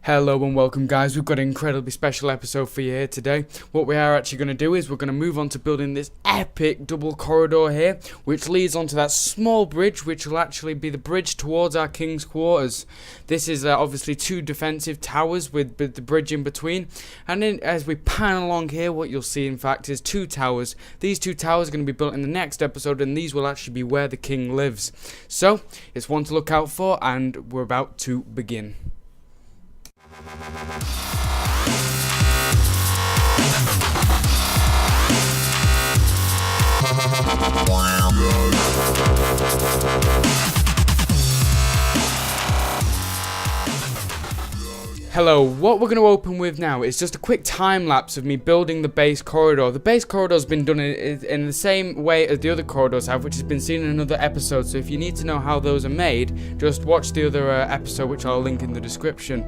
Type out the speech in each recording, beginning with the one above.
Hello and welcome guys, we've got an incredibly special episode for you here today. What we are actually going to do is we're going to move on to building this epic double corridor here, which leads onto that small bridge, which will actually be the bridge towards our king's quarters. This is obviously two defensive towers with the bridge in between, and then as we pan along here, what you'll see in fact is two towers. These two towers are going to be built in the next episode, and these will actually be where the king lives. So it's one to look out for, and we're about to begin. Hello, what we're going to open with now is just a quick time lapse of me building the base corridor. The base corridor has been done in the same way as the other corridors have, which has been seen in another episode, so if you need to know how those are made, just watch the other episode, which I'll link in the description.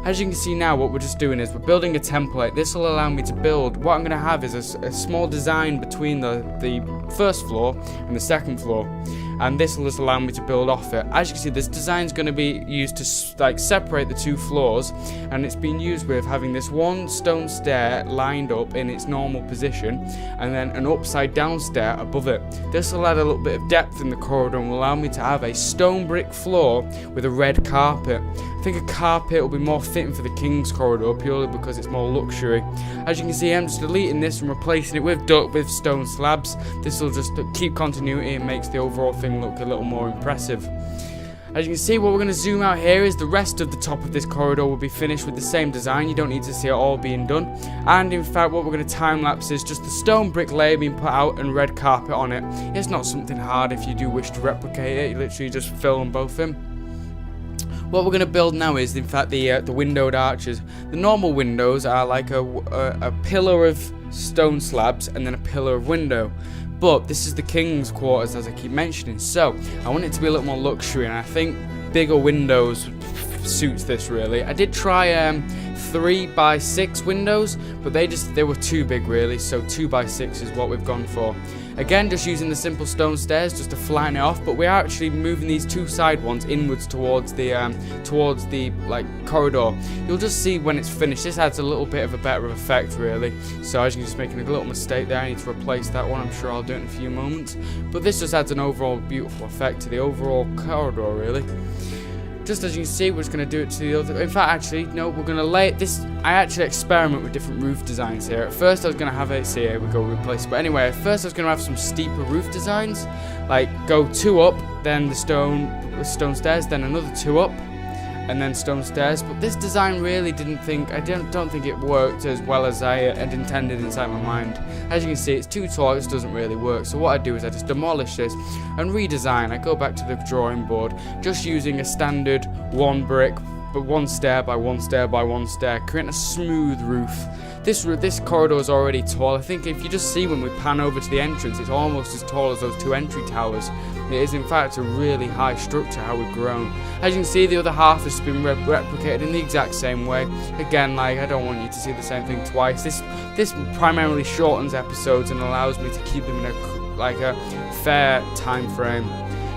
As you can see now, what we're just doing is we're building a template. This will allow me to build, what I'm going to have is a small design between the first floor and the second floor, and this will just allow me to build off it. As you can see, this design is going to be used to separate the two floors, and it's been used with having this one stone stair lined up in its normal position and then an upside down stair above it. This will add a little bit of depth in the corridor and will allow me to have a stone brick floor with a red carpet. I think a carpet will be more fitting for the king's corridor purely because it's more luxury. As you can see, I'm just deleting this and replacing it with stone slabs. This will just keep continuity and makes the overall thing look a little more impressive. As you can see, what we're going to zoom out here is the rest of the top of this corridor will be finished with the same design. You don't need to see it all being done. And in fact, what we're going to time lapse is just the stone brick layer being put out and red carpet on it. It's not something hard if you do wish to replicate it. You literally just fill them both in. What we're going to build now is, in fact, the windowed arches. The normal windows are like a pillar of stone slabs and then a pillar of window. But this is the king's quarters, as I keep mentioning, so I want it to be a little more luxury, and I think bigger windows suits this really. I did try 3x6 windows, but they were too big really, so 2x6 is what we've gone for. Again, just using the simple stone stairs just to flatten it off, but we are actually moving these two side ones inwards towards the corridor. You'll just see when it's finished, this adds a little bit of a better effect really. So as you can just making a little mistake there, I need to replace that one. I'm sure I'll do it in a few moments, but this just adds an overall beautiful effect to the overall corridor really. Just as you can see, we're just going to do it to the other. In fact, actually, no, we're going to lay it this. I actually experiment with different roof designs here. At first, I was going to have it. See, here we go, replace. But anyway, at first, I was going to have some steeper roof designs, like go 2 up, then the stone stairs, then another 2 up, and then stone stairs. But this design really don't think it worked as well as I had intended inside my mind. As you can see, it's too tall, it doesn't really work. So what I do is I just demolish this and redesign. I go back to the drawing board, just using a standard 1 brick, but 1 stair by 1 stair by 1 stair, creating a smooth roof. This corridor is already tall. I think if you just see when we pan over to the entrance, it's almost as tall as those 2 entry towers. It is in fact a really high structure how we've grown. As you can see, the other half has been replicated in the exact same way. Again, like, I don't want you to see the same thing twice. This primarily shortens episodes and allows me to keep them in a fair time frame.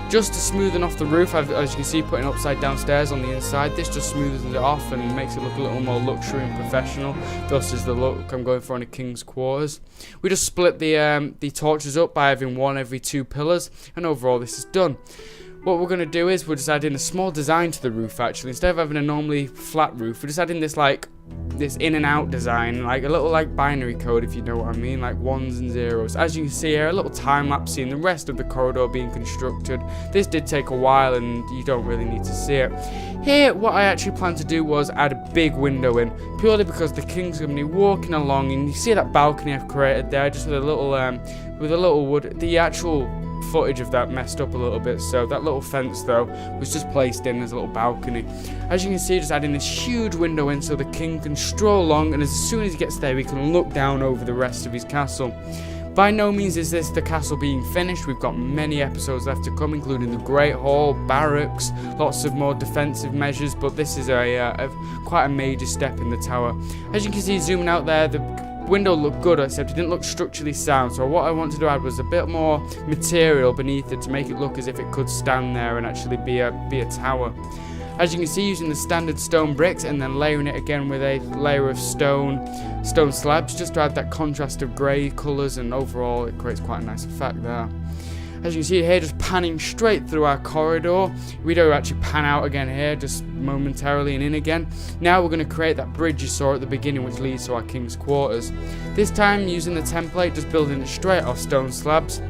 Just to smoothen off the roof, as you can see, putting upside down stairs on the inside, this just smooths it off and makes it look a little more luxury and professional. Thus is the look I'm going for in the king's quarters. We just split the torches up by having 1 every 2 pillars, and overall this is done. What we're going to do is we're just adding a small design to the roof actually. Instead of having a normally flat roof, we're just adding this this in and out design, like a little binary code, if you know what I mean, like 1s and 0s. As you can see here, a little time lapse seeing the rest of the corridor being constructed. This did take a while and you don't really need to see it. Here, what I actually planned to do was add a big window in, purely because the king's going to be walking along, and you see that balcony I've created there, just with a little wood. The actual footage of that messed up a little bit, so that little fence though was just placed in as a little balcony. As you can see, just adding this huge window in so the king can stroll along, and as soon as he gets there, he can look down over the rest of his castle. By no means is this the castle being finished. We've got many episodes left to come, including the Great Hall, barracks, lots of more defensive measures, but this is quite a major step in the tower. As you can see, zooming out there, the window looked good, except it didn't look structurally sound, so what I wanted to add was a bit more material beneath it to make it look as if it could stand there and actually be a tower. As you can see, using the standard stone bricks and then layering it again with a layer of stone slabs, just to add that contrast of grey colours, and overall it creates quite a nice effect there. As you can see here, just panning straight through our corridor. We don't actually pan out again here, just momentarily and in again. Now we're going to create that bridge you saw at the beginning, which leads to our king's quarters. This time using the template, just building it straight off stone slabs.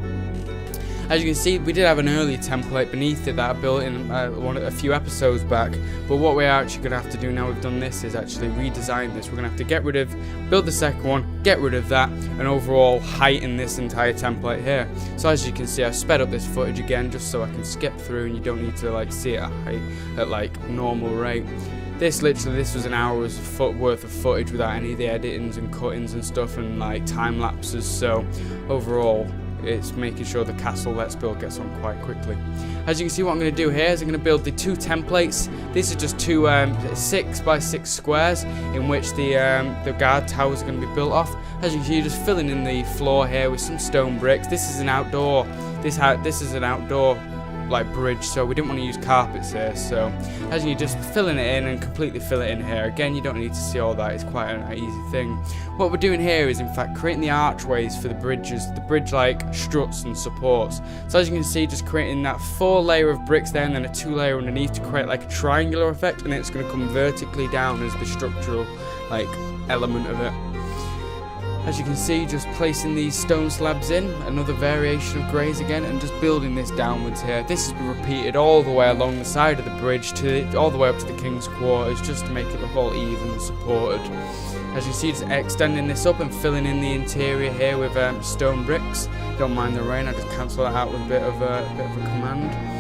As you can see, we did have an earlier template beneath it that I built in a few episodes back, but what we're actually going to have to do now we've done this is actually redesign this. We're going to have to get rid of, build the second one, get rid of that, and overall heighten this entire template here. So as you can see, I've sped up this footage again just so I can skip through and you don't need to like see it at like normal rate. This was an hour's worth of footage without any of the editings and cuttings and stuff and like time lapses, so overall it's making sure the castle Let's Build gets on quite quickly. As you can see, what I'm going to do here is I'm going to build the two templates. This is just two 6x6 squares in which the guard towers are going to be built off. As you can see, you're just filling in the floor here with some stone bricks. This is an outdoor. This is an outdoor like bridge, so we didn't want to use carpets here, so as you just filling it in and completely fill it in here. Again, you don't need to see all that, it's quite an easy thing. What we're doing here is in fact creating the archways for the bridges, the bridge like struts and supports. So as you can see, just creating that 4 layer of bricks there and then a 2 layer underneath to create like a triangular effect, and then it's going to come vertically down as the structural like element of it. As you can see, just placing these stone slabs in, another variation of greys again, and just building this downwards here. This has been repeated all the way along the side of the bridge, all the way up to the king's quarters, just to make it look all even and supported. As you see, just extending this up and filling in the interior here with stone bricks. Don't mind the rain, I just cancel that out with a bit of a command.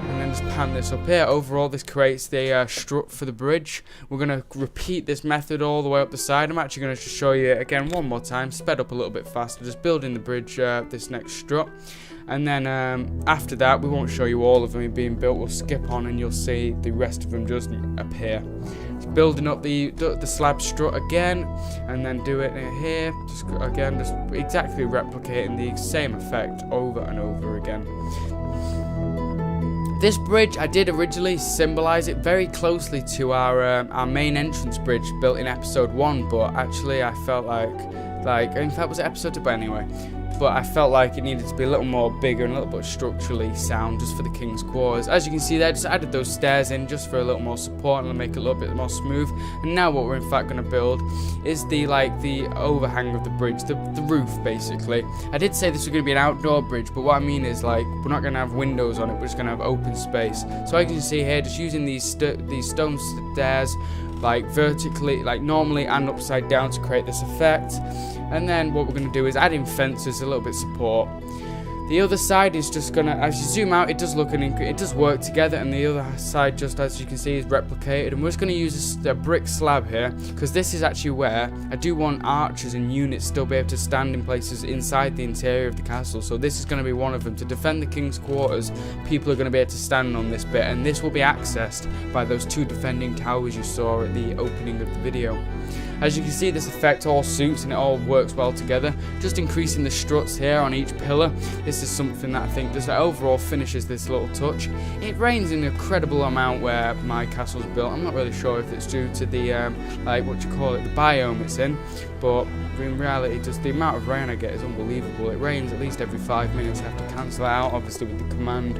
And then just pan this up here. Overall, this creates the strut for the bridge. We're going to repeat this method all the way up the side. I'm actually going to just show you again one more time, sped up a little bit faster, just building the bridge, this next strut. And then after that, we won't show you all of them being built. We'll skip on and you'll see the rest of them just appear. Just building up the slab strut again, and then do it here. Just exactly replicating the same effect over and over again. This bridge, I did originally symbolize it very closely to our main entrance bridge built in episode 1, but actually I felt like in fact was it episode 2, but anyway. But I felt like it needed to be a little more bigger and a little bit structurally sound just for the king's quarters. As you can see there, just added those stairs in just for a little more support and make it a little bit more smooth. And now what we're in fact going to build is the overhang of the bridge, the roof basically. I did say this was going to be an outdoor bridge, but what I mean is like we're not going to have windows on it, we're just going to have open space. So as you can see here, just using these stone stairs like vertically, like normally and upside down to create this effect. And then what we're going to do is add in fences, a little bit of support. The other side is just going to, as you zoom out, it does work together, and the other side, just as you can see, is replicated. And we're just going to use a brick slab here, because this is actually where I do want archers and units still be able to stand in places inside the interior of the castle. So this is going to be one of them. To defend the king's quarters, people are going to be able to stand on this bit, and this will be accessed by those 2 defending towers you saw at the opening of the video. As you can see, this effect all suits and it all works well together. Just increasing the struts here on each pillar. This is something that I think just overall finishes this little touch. It rains an incredible amount where my castle's built. I'm not really sure if it's due to the the biome it's in, but in reality, just the amount of rain I get is unbelievable. It rains at least every 5 minutes. I have to cancel it out, obviously, with the command.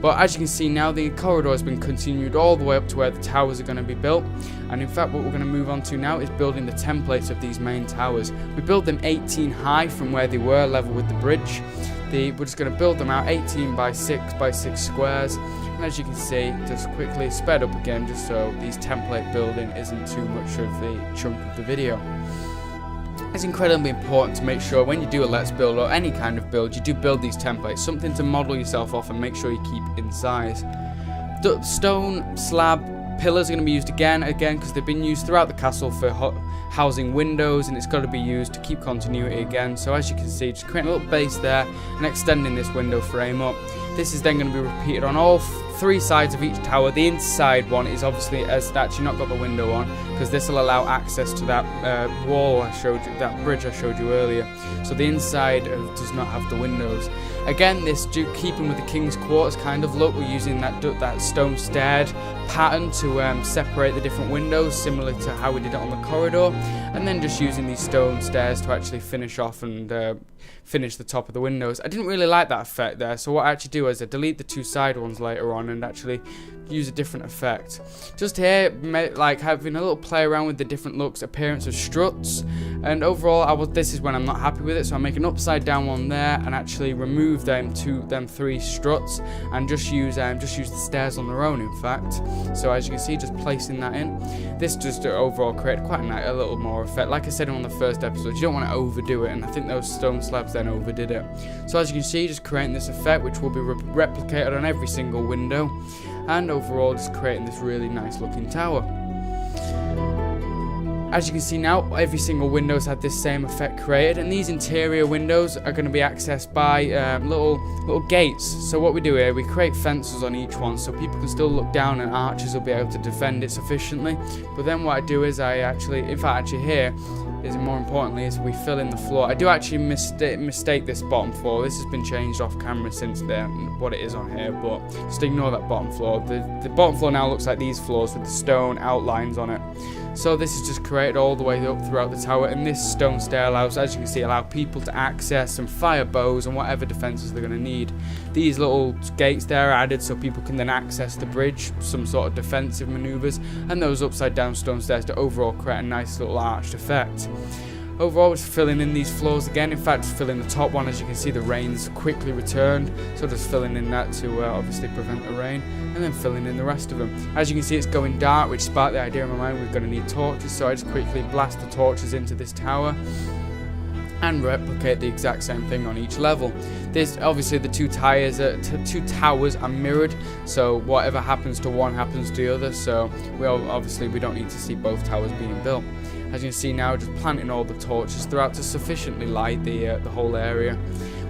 But as you can see now, the corridor has been continued all the way up to where the towers are going to be built. And in fact, what we're going to move on to now is building the templates of these main towers. We built them 18 high from where they were, level with the bridge. We're just going to build them out 18 by 6 by 6 squares. And as you can see, just quickly sped up again, just so these template building isn't too much of the chunk of the video. It's incredibly important to make sure when you do a Let's Build or any kind of build, you do build these templates, something to model yourself off and make sure you keep in size. The stone slab pillars are going to be used again because they've been used throughout the castle for housing windows, and it's got to be used to keep continuity again. So as you can see, just creating a little base there and extending this window frame up. This is then going to be repeated on all 3 sides of each tower. The inside one is obviously has actually not got the window on, because this will allow access to that wall I showed you, that bridge I showed you earlier. So the inside does not have the windows. Again, this keeping with the King's Quarters kind of look, we're using that stone staired pattern to separate the different windows, similar to how we did it on the corridor, and then just using these stone stairs to actually finish off and finish the top of the windows. I didn't really like that effect there, so what I actually do is I delete the 2 side ones later on and actually use a different effect. Just here, like having a little play around with the different looks, appearance of struts, and overall, this is when I'm not happy with it, so I make an upside down one there and actually remove them 3 struts and just use the stairs on their own, in fact. So as you can see, just placing that in, this just overall created quite a little more effect. Like I said on the first episode, you don't want to overdo it, and I think those stone slabs then overdid it. So as you can see, just creating this effect, which will be replicated on every single window, and overall just creating this really nice looking tower. As you can see now, every single window's had this same effect created, and these interior windows are going to be accessed by little gates. So what we do here, we create fences on each one so people can still look down and archers will be able to defend it sufficiently. But then what I do is here is more importantly is we fill in the floor. I do actually mistake this bottom floor. This has been changed off camera since then, what it is on here, but just ignore that bottom floor. The bottom floor now looks like these floors with the stone outlines on it. So this is just created all the way up throughout the tower, and this stone stair allows, as you can see, people to access and fire bows and whatever defenses they're going to need. These little gates there are added so people can then access the bridge, some sort of defensive maneuvers, and those upside down stone stairs to overall create a nice little arched effect. Overall, just filling in these floors again. In fact, just filling the top one. As you can see, the rain's quickly returned, so just filling in that to obviously prevent the rain, and then filling in the rest of them. As you can see, it's going dark, which sparked the idea in my mind we're going to need torches, so I just quickly blast the torches into this tower and replicate the exact same thing on each level. This obviously the two towers are mirrored, so whatever happens to one happens to the other, so we don't need to see both towers being built. As you can see now, just planting all the torches throughout to sufficiently light the whole area.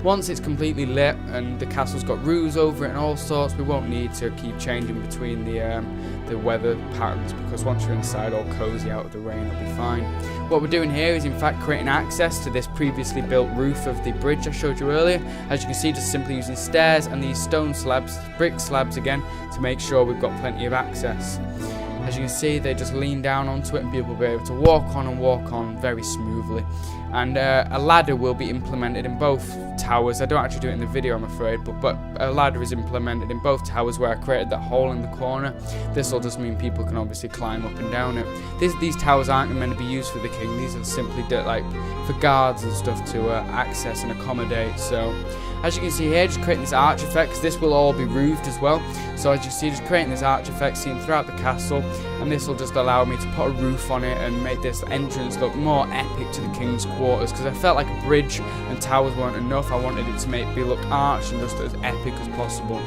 Once it's completely lit and the castle's got roofs over it and all sorts, we won't need to keep changing between the weather patterns, because once you're inside all cozy out of the rain, it'll be fine. What we're doing here is in fact creating access to this previously built roof of the bridge I showed you earlier. As you can see, just simply using stairs and these stone slabs, brick slabs again, to make sure we've got plenty of access. As you can see, they just lean down onto it and people will be able to walk on very smoothly. And a ladder will be implemented in both towers. I don't actually do it in the video, I'm afraid, but a ladder is implemented in both towers where I created that hole in the corner. This will just mean people can obviously climb up and down it. These towers aren't meant to be used for the king. These are simply for guards and stuff to access and accommodate. So as you can see here, just creating this arch effect, because this will all be roofed as well. So as you see, just creating this arch effect seen throughout the castle, and this will just allow me to put a roof on it and make this entrance look more epic to the king's quarters, because I felt like a bridge and towers weren't enough. I wanted it to be look arched and just as epic as possible.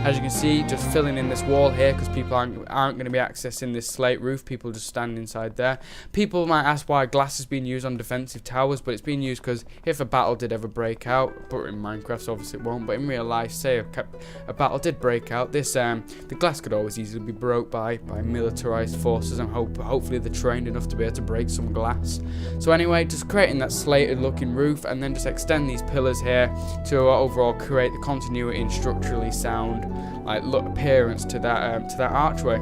As you can see, just filling in this wall here, because people aren't going to be accessing this slate roof. People just stand inside there. People might ask why glass is being used on defensive towers, but it's being used because if a battle did ever break out, but in Minecraft so obviously it won't, but in real life, say a battle did break out, the glass could always easily be broke by militarized forces, and hopefully they're trained enough to be able to break some glass. So anyway, just creating that slated looking roof, and then just extend these pillars here to overall create the continuity and structurally sound appearance to that archway.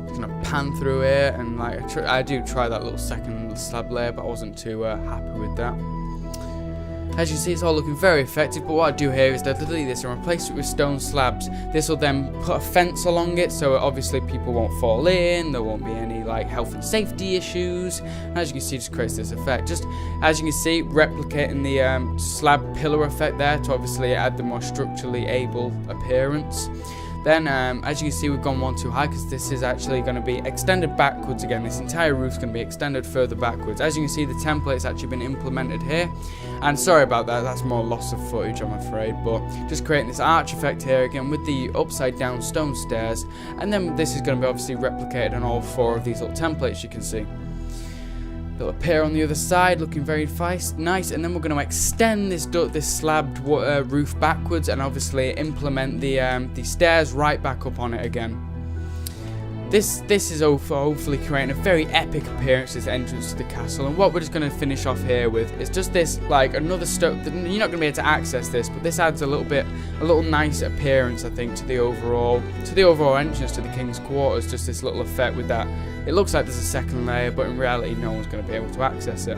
Just gonna pan through here, and I do try that little second slab layer, but I wasn't too happy with that. As you see, it's all looking very effective, but what I do here is I delete this and replace it with stone slabs. This will then put a fence along it, so obviously people won't fall in, there won't be any health and safety issues. And as you can see, it just creates this effect. Just as you can see, replicating the slab pillar effect there to obviously add the more structurally able appearance. Then, as you can see, we've gone one too high, because this is actually going to be extended backwards again. This entire roof is going to be extended further backwards. As you can see, the template's actually been implemented here. And sorry about that, that's more loss of footage, I'm afraid. But just creating this arch effect here again with the upside down stone stairs. And then this is going to be obviously replicated on all 4 of these little templates you can see. Little pier on the other side, looking very nice. And then we're going to extend this slabbed roof backwards, and obviously implement the stairs right back up on it again. This is hopefully creating a very epic appearance, this entrance to the castle. And what we're just going to finish off here with is just this, like, another stuff. You're not going to be able to access this, but this adds a little nice appearance, I think, to the overall entrance to the King's Quarters. Just this little effect with that. It looks like there's a second layer, but in reality, no one's going to be able to access it.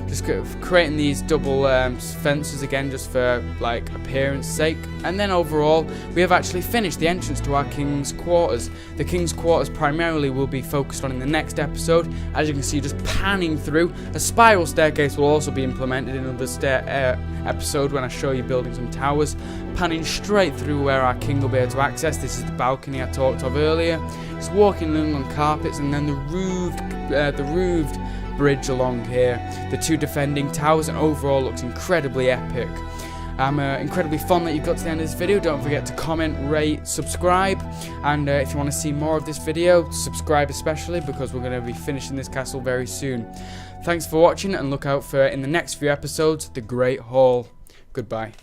Just creating these double fences again, just for like appearance sake. And then overall, we have actually finished the entrance to our King's Quarters. The King's Quarters primarily will be focused on in the next episode. As you can see, just panning through. A spiral staircase will also be implemented in another episode when I show you building some towers. Panning straight through where our king will be able to access. This is the balcony I talked of earlier. Just walking along on carpets, and then the roofed bridge along here, the two defending towers, and overall looks incredibly epic. I'm incredibly fond that you've got to the end of this video. Don't forget to comment, rate, subscribe, and if you want to see more of this video, subscribe especially, because we're going to be finishing this castle very soon. Thanks for watching, and look out for, in the next few episodes, the Great Hall. Goodbye.